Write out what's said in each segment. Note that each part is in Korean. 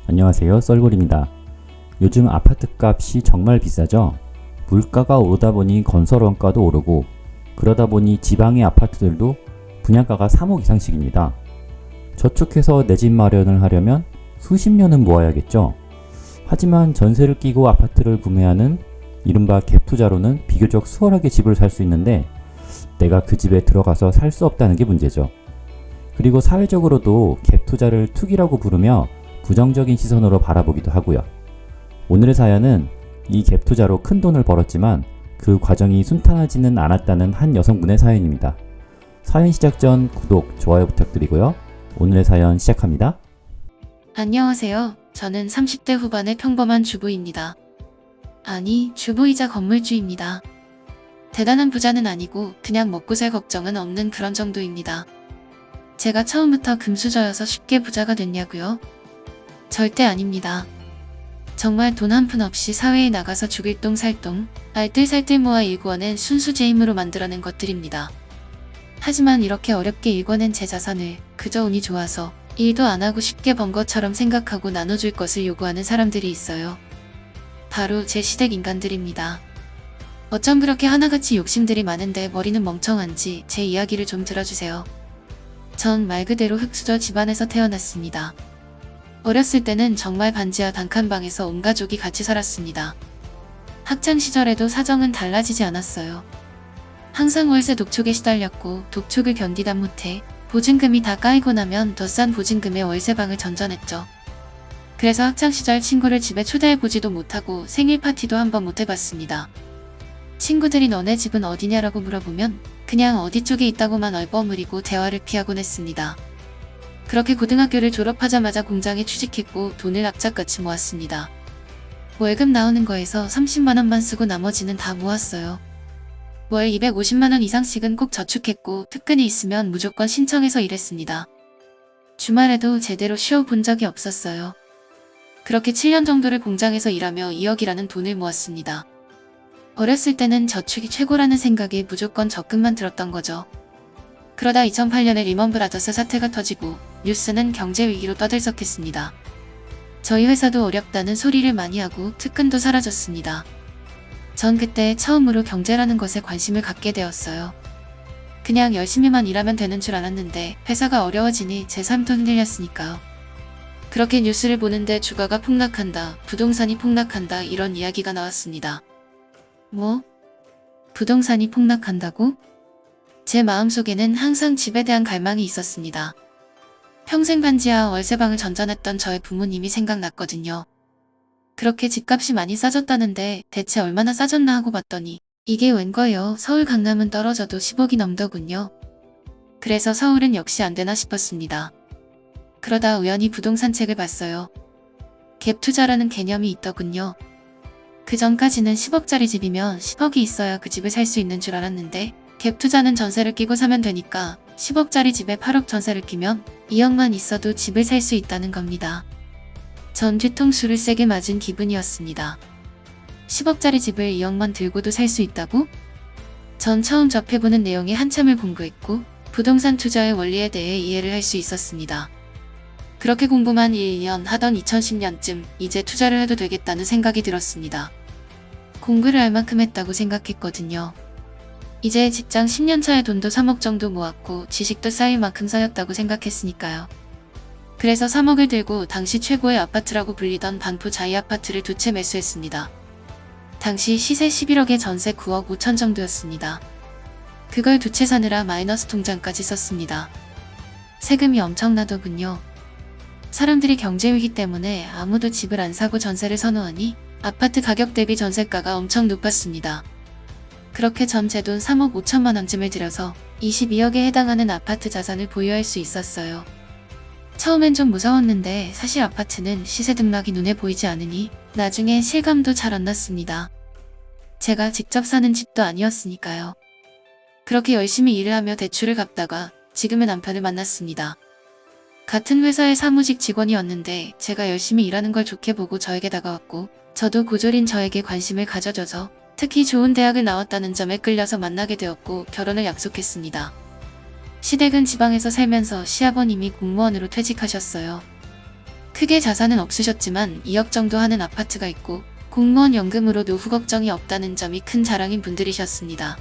안녕하세요, 썰골입니다. 요즘 아파트 값이 정말 비싸죠? 물가가 오르다 보니 건설 원가도 오르고 그러다 보니 지방의 아파트들도 분양가가 3억 이상씩입니다. 저축해서 내 집 마련을 하려면 수십 년은 모아야겠죠? 하지만 전세를 끼고 아파트를 구매하는 이른바 갭 투자로는 비교적 수월하게 집을 살 수 있는데 내가 그 집에 들어가서 살 수 없다는 게 문제죠. 그리고 사회적으로도 갭 투자를 투기라고 부르며 부정적인 시선으로 바라보기도 하고요. 오늘의 사연은 이 갭 투자로 큰 돈을 벌었지만 그 과정이 순탄하지는 않았다는 한 여성분의 사연입니다. 사연 시작 전 구독, 좋아요 부탁드리고요. 오늘의 사연 시작합니다. 안녕하세요. 저는 30대 후반의 평범한 주부입니다. 아니, 주부이자 건물주입니다. 대단한 부자는 아니고 그냥 먹고 살 걱정은 없는 그런 정도입니다. 제가 처음부터 금수저여서 쉽게 부자가 됐냐고요? 절대 아닙니다. 정말 돈 한 푼 없이 사회에 나가서 죽일 똥 살 똥, 알뜰살뜰 모아 일궈낸 순수 제 힘으로 만들어낸 것들입니다. 하지만 이렇게 어렵게 일궈낸 제 자산을 그저 운이 좋아서 일도 안 하고 쉽게 번 것처럼 생각하고 나눠줄 것을 요구하는 사람들이 있어요. 바로 제 시댁 인간들입니다. 어쩜 그렇게 하나같이 욕심들이 많은데 머리는 멍청한지 제 이야기를 좀 들어주세요. 전 말 그대로 흙수저 집안에서 태어났습니다. 어렸을 때는 정말 반지하 단칸방에서 온 가족이 같이 살았습니다. 학창 시절에도 사정은 달라지지 않았어요. 항상 월세 독촉에 시달렸고 독촉을 견디다 못해 보증금이 다 까이고 나면 더 싼 보증금에 월세방을 전전했죠. 그래서 학창 시절 친구를 집에 초대해보지도 못하고 생일 파티도 한번 못해봤습니다. 친구들이 너네 집은 어디냐라고 물어보면 그냥 어디 쪽에 있다고만 얼버무리고 대화를 피하곤 했습니다. 그렇게 고등학교를 졸업하자마자 공장에 취직했고 돈을 악착같이 모았습니다. 월급 나오는 거에서 30만원만 쓰고 나머지는 다 모았어요. 월 250만원 이상씩은 꼭 저축했고 특근이 있으면 무조건 신청해서 일했습니다. 주말에도 제대로 쉬어본 적이 없었어요. 그렇게 7년 정도를 공장에서 일하며 2억이라는 돈을 모았습니다. 어렸을 때는 저축이 최고라는 생각에 무조건 적금만 들었던 거죠. 그러다 2008년에 리먼 브라더스 사태가 터지고 뉴스는 경제 위기로 떠들썩했습니다. 저희 회사도 어렵다는 소리를 많이 하고 특근도 사라졌습니다. 전 그때 처음으로 경제라는 것에 관심을 갖게 되었어요. 그냥 열심히만 일하면 되는 줄 알았는데 회사가 어려워지니 제 삶도 흔들렸으니까요. 그렇게 뉴스를 보는데 주가가 폭락한다, 부동산이 폭락한다 이런 이야기가 나왔습니다. 뭐? 부동산이 폭락한다고? 제 마음속에는 항상 집에 대한 갈망이 있었습니다. 평생 반지하 월세방을 전전했던 저의 부모님이 생각났거든요. 그렇게 집값이 많이 싸졌다는데 대체 얼마나 싸졌나 하고 봤더니 이게 웬거예요. 서울 강남은 떨어져도 10억이 넘더군요. 그래서 서울은 역시 안 되나 싶었습니다. 그러다 우연히 부동산 책을 봤어요. 갭 투자라는 개념이 있더군요. 그 전까지는 10억짜리 집이면 10억이 있어야 그 집을 살 수 있는 줄 알았는데 갭 투자는 전세를 끼고 사면 되니까 10억짜리 집에 8억 전세를 끼면 2억만 있어도 집을 살 수 있다는 겁니다. 전 뒤통수를 세게 맞은 기분이었습니다. 10억짜리 집을 2억만 들고도 살 수 있다고? 전 처음 접해보는 내용에 한참을 공부했고 부동산 투자의 원리에 대해 이해를 할 수 있었습니다. 그렇게 공부만 1년 하던 2010년쯤 이제 투자를 해도 되겠다는 생각이 들었습니다. 공부를 할 만큼 했다고 생각했거든요. 이제 직장 10년차의 돈도 3억 정도 모았고 지식도 쌓일 만큼 쌓였다고 생각했으니까요. 그래서 3억을 들고 당시 최고의 아파트라고 불리던 반포 자이 아파트를 두 채 매수했습니다. 당시 시세 11억에 전세 9억 5천 정도였습니다. 그걸 두 채 사느라 마이너스 통장까지 썼습니다. 세금이 엄청나더군요. 사람들이 경제위기 때문에 아무도 집을 안 사고 전세를 선호하니 아파트 가격 대비 전세가가 엄청 높았습니다. 그렇게 전 제 돈 3억 5천만 원쯤을 들여서 22억에 해당하는 아파트 자산을 보유할 수 있었어요. 처음엔 좀 무서웠는데 사실 아파트는 시세 등락이 눈에 보이지 않으니 나중에 실감도 잘 안 났습니다. 제가 직접 사는 집도 아니었으니까요. 그렇게 열심히 일을 하며 대출을 갚다가 지금의 남편을 만났습니다. 같은 회사의 사무직 직원이었는데 제가 열심히 일하는 걸 좋게 보고 저에게 다가왔고 저도 고졸인 저에게 관심을 가져줘서 특히 좋은 대학을 나왔다는 점에 끌려서 만나게 되었고 결혼을 약속했습니다. 시댁은 지방에서 살면서 시아버님이 공무원으로 퇴직하셨어요. 크게 자산은 없으셨지만 2억 정도 하는 아파트가 있고 공무원 연금으로 노후 걱정이 없다는 점이 큰 자랑인 분들이셨습니다.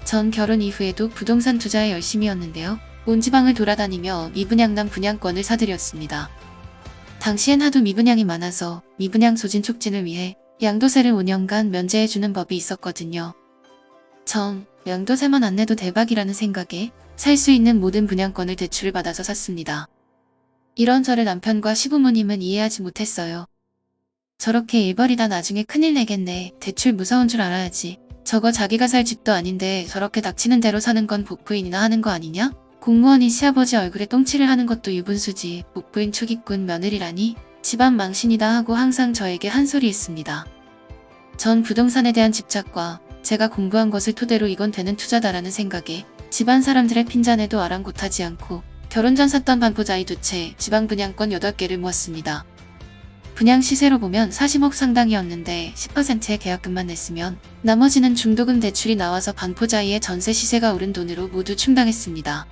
전 결혼 이후에도 부동산 투자에 열심이었는데요. 온 지방을 돌아다니며 미분양남 분양권을 사들였습니다. 당시엔 하도 미분양이 많아서 미분양 소진 촉진을 위해 양도세를 5년간 면제해주는 법이 있었거든요. 전 양도세만 안 내도 대박이라는 생각에 살 수 있는 모든 분양권을 대출을 받아서 샀습니다. 이런 저를 남편과 시부모님은 이해하지 못했어요. 저렇게 일벌이다 나중에 큰일 내겠네. 대출 무서운 줄 알아야지. 저거 자기가 살 집도 아닌데 저렇게 닥치는 대로 사는 건 복부인이나 하는 거 아니냐? 공무원이 시아버지 얼굴에 똥칠을 하는 것도 유분수지. 복부인 초기꾼 며느리라니 집안 망신이다 하고 항상 저에게 한 소리 했습니다. 전 부동산에 대한 집착과 제가 공부한 것을 토대로 이건 되는 투자다라는 생각에 집안 사람들의 핀잔에도 아랑곳하지 않고 결혼 전 샀던 반포자이 2채, 지방 분양권 8개를 모았습니다. 분양 시세로 보면 40억 상당이었는데 10%의 계약금만 냈으면 나머지는 중도금 대출이 나와서 반포자이의 전세 시세가 오른 돈으로 모두 충당했습니다.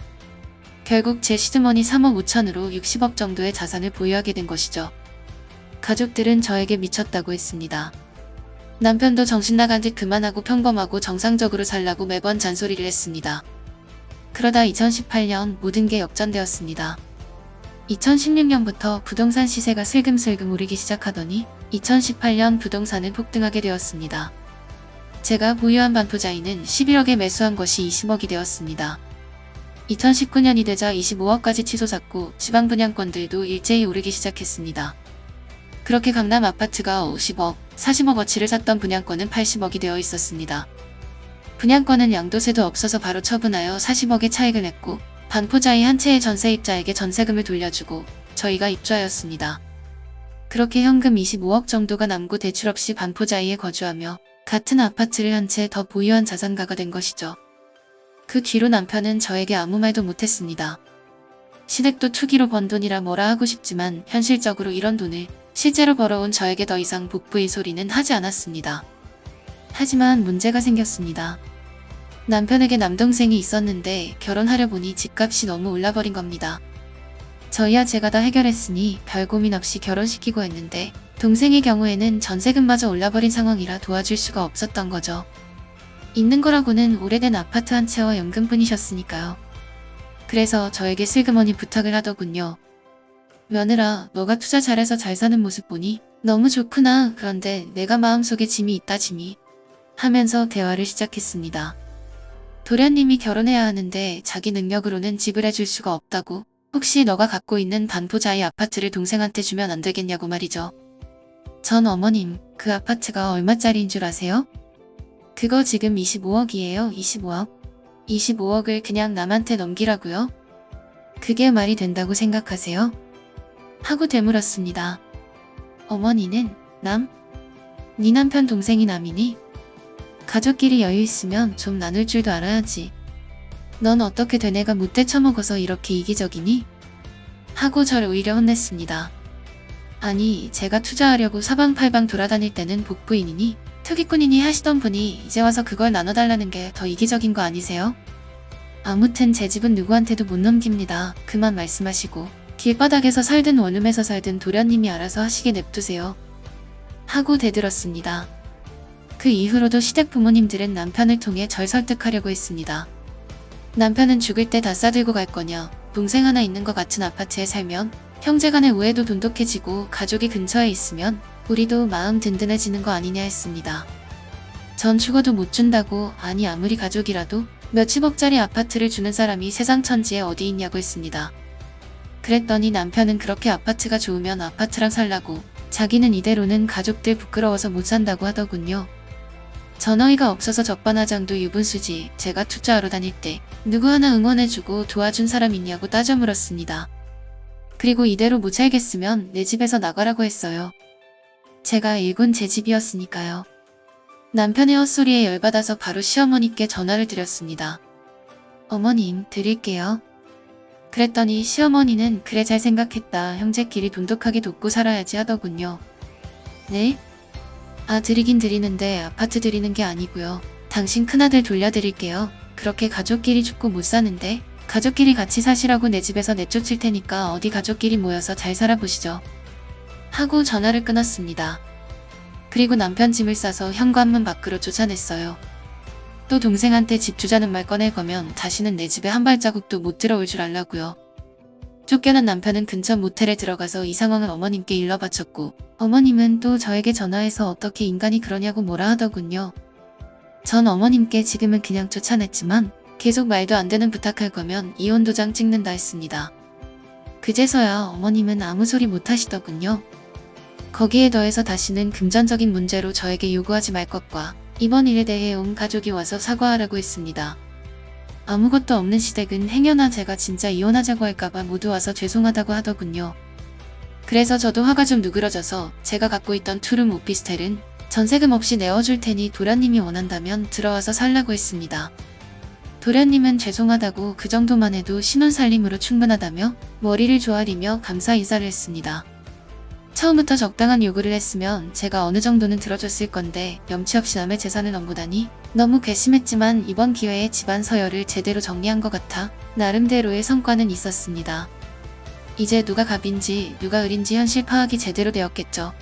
결국 제 시드머니 3억 5천으로 60억 정도의 자산을 보유하게 된 것이죠. 가족들은 저에게 미쳤다고 했습니다. 남편도 정신 나간 듯 그만하고 평범하고 정상적으로 살라고 매번 잔소리를 했습니다. 그러다 2018년 모든 게 역전되었습니다. 2016년부터 부동산 시세가 슬금슬금 오르기 시작하더니 2018년 부동산은 폭등하게 되었습니다. 제가 보유한 반포자이는 11억에 매수한 것이 20억이 되었습니다. 2019년이 되자 25억까지 치솟았고 지방 분양권들도 일제히 오르기 시작했습니다. 그렇게 강남 아파트가 50억, 40억어치를 샀던 분양권은 80억이 되어 있었습니다. 분양권은 양도세도 없어서 바로 처분하여 40억의 차익을 냈고 반포자이 한 채의 전세입자에게 전세금을 돌려주고 저희가 입주하였습니다. 그렇게 현금 25억 정도가 남고 대출 없이 반포자이에 거주하며 같은 아파트를 한 채 더 보유한 자산가가 된 것이죠. 그 뒤로 남편은 저에게 아무 말도 못했습니다. 시댁도 투기로 번 돈이라 뭐라 하고 싶지만 현실적으로 이런 돈을 실제로 벌어온 저에게 더 이상 복부의 소리는 하지 않았습니다. 하지만 문제가 생겼습니다. 남편에게 남동생이 있었는데 결혼하려 보니 집값이 너무 올라버린 겁니다. 저희야 제가 다 해결했으니 별 고민 없이 결혼시키고 했는데 동생의 경우에는 전세금마저 올라버린 상황이라 도와줄 수가 없었던 거죠. 있는 거라고는 오래된 아파트 한 채와 연금뿐이셨으니까요. 그래서 저에게 슬그머니 부탁을 하더군요. 며느라, 너가 투자 잘해서 잘 사는 모습 보니 너무 좋구나. 그런데 내가 마음속에 짐이 있다 짐이. 하면서 대화를 시작했습니다. 도련님이 결혼해야 하는데 자기 능력으로는 집을 해줄 수가 없다고. 혹시 너가 갖고 있는 반포자이 아파트를 동생한테 주면 안 되겠냐고 말이죠. 전 어머님, 그 아파트가 얼마짜리인 줄 아세요? 그거 지금 25억이에요. 25억. 25억을 그냥 남한테 넘기라고요? 그게 말이 된다고 생각하세요? 하고 되물었습니다. 어머니는 남? 네 남편 동생이 남이니? 가족끼리 여유 있으면 좀 나눌 줄도 알아야지. 넌 어떻게 된 애가 못돼 처먹어서 이렇게 이기적이니? 하고 저를 오히려 혼냈습니다. 아니, 제가 투자하려고 사방팔방 돌아다닐 때는 복부인이니 투기꾼이니 하시던 분이 이제 와서 그걸 나눠달라는 게 더 이기적인 거 아니세요? 아무튼 제 집은 누구한테도 못 넘깁니다. 그만 말씀하시고 길바닥에서 살든 원룸에서 살든 도련님이 알아서 하시게 냅두세요. 하고 대들었습니다. 그 이후로도 시댁 부모님들은 남편을 통해 절 설득하려고 했습니다. 남편은 죽을 때 다 싸들고 갈 거냐, 동생 하나 있는 것 같은 아파트에 살면 형제간의 우애도 돈독해지고 가족이 근처에 있으면 우리도 마음 든든해지는 거 아니냐 했습니다. 전 죽어도 못 준다고. 아니 아무리 가족이라도 몇십억짜리 아파트를 주는 사람이 세상 천지에 어디 있냐고 했습니다. 그랬더니 남편은 그렇게 아파트가 좋으면 아파트랑 살라고, 자기는 이대로는 가족들 부끄러워서 못 산다고 하더군요. 전어이가 없어서 적반하장도 유분수지. 제가 투자하러 다닐 때 누구 하나 응원해주고 도와준 사람 있냐고 따져 물었습니다. 그리고 이대로 못 살겠으면 내 집에서 나가라고 했어요. 제가 일군 제 집이었으니까요. 남편의 헛소리에 열받아서 바로 시어머니께 전화를 드렸습니다. 어머님, 드릴게요. 그랬더니 시어머니는 그래 잘 생각했다. 형제끼리 돈독하게 돕고 살아야지 하더군요. 네? 아, 드리긴 드리는데 아파트 드리는 게 아니고요. 당신 큰아들 돌려드릴게요. 그렇게 가족끼리 죽고 못 사는데 가족끼리 같이 사시라고 내 집에서 내쫓을 테니까 어디 가족끼리 모여서 잘 살아보시죠. 하고 전화를 끊었습니다. 그리고 남편 짐을 싸서 현관문 밖으로 쫓아냈어요. 또 동생한테 집 주자는 말 꺼낼 거면 다시는 내 집에 한 발자국도 못 들어올 줄 알라고요. 쫓겨난 남편은 근처 모텔에 들어가서 이 상황을 어머님께 일러 바쳤고 어머님은 또 저에게 전화해서 어떻게 인간이 그러냐고 뭐라 하더군요. 전 어머님께 지금은 그냥 쫓아냈지만 계속 말도 안 되는 부탁할 거면 이혼 도장 찍는다 했습니다. 그제서야 어머님은 아무 소리 못 하시더군요. 거기에 더해서 다시는 금전적인 문제로 저에게 요구하지 말 것과 이번 일에 대해 온 가족이 와서 사과하라고 했습니다. 아무것도 없는 시댁은 행여나 제가 진짜 이혼하자고 할까봐 모두 와서 죄송하다고 하더군요. 그래서 저도 화가 좀 누그러져서 제가 갖고 있던 투룸 오피스텔은 전세금 없이 내어줄 테니 도련님이 원한다면 들어와서 살라고 했습니다. 도련님은 죄송하다고 그 정도만 해도 신혼살림으로 충분하다며 머리를 조아리며 감사 인사를 했습니다. 처음부터 적당한 요구를 했으면 제가 어느 정도는 들어줬을 건데 염치 없이 남의 재산을 넘보다니 너무 괘씸했지만 이번 기회에 집안 서열을 제대로 정리한 것 같아 나름대로의 성과는 있었습니다. 이제 누가 갑인지 누가 을인지 현실 파악이 제대로 되었겠죠.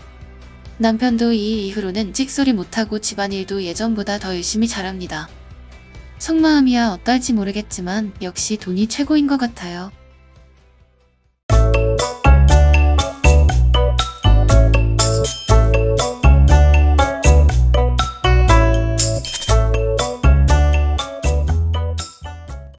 남편도 이 이후로는 찍소리 못하고 집안일도 예전보다 더 열심히 잘합니다. 속마음이야 어떨지 모르겠지만 역시 돈이 최고인 것 같아요.